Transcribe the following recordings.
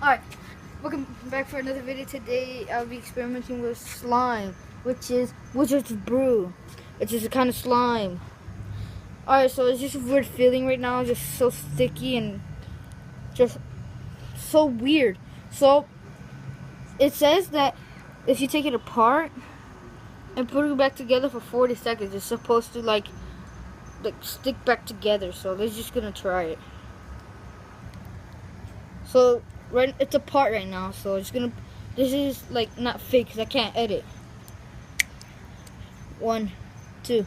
Alright, welcome back for another video. Today I'll be experimenting with slime, which is Wizard's Brew. It's just a kind of slime. Alright, so it's just a weird feeling right now, just so sticky and just so weird. So, it says that if you take it apart and put it back together for 40 seconds, it's supposed to like stick back together. So they're just gonna try it. So it's apart right now, so it's gonna. This is like not fake because I can't edit. 1, 2.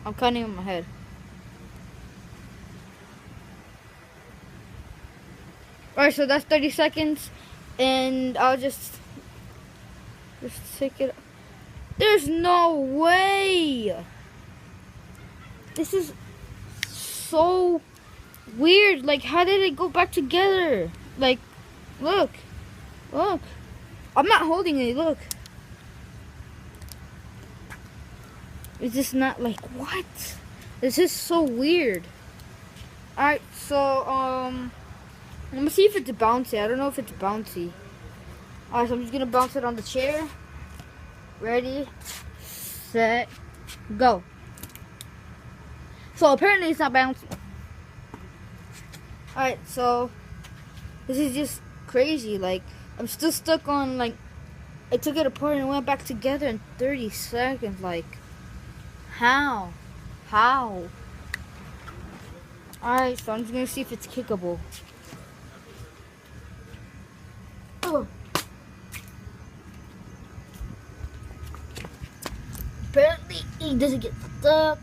I'm counting in my head. Alright, so that's 30 seconds, and I'll just take it. There's no way! This is so weird. Like, how did it go back together? Like, look. Look. I'm not holding it, look. It's just not like, what? This is so weird. Alright, so, I'm gonna see if it's bouncy. I don't know if it's bouncy. Alright, so I'm just gonna bounce it on the chair. Ready, set, go. So apparently it's not bouncy. Alright, so this is just crazy. Like, I'm still stuck on, like, I took it apart and it went back together in 30 seconds. Like, how? Alright, so I'm just gonna see if it's kickable. Oh. Apparently it doesn't get stuck.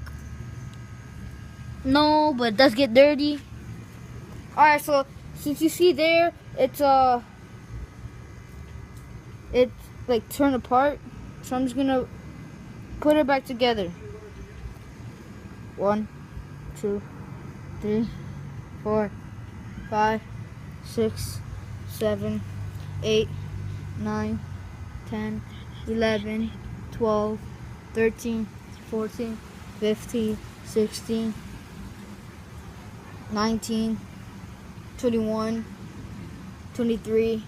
No, but it does get dirty. Alright, so since you see there, it's like torn apart. So I'm just gonna put it back together. 1, 2, 3, 4, 5, 6, 7, 8, 9, 10, 11, 12, 13, 14, 15, 16, 19, 21, 23,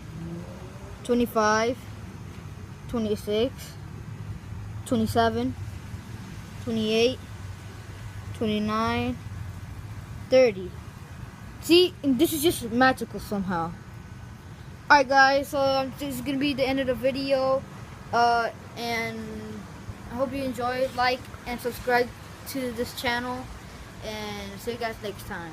25, 26, 27, 28, 29, 30. See, and this is just magical somehow. Alright guys, so this is gonna be the end of the video, and I hope you enjoyed. Like and subscribe to this channel, and see you guys next time.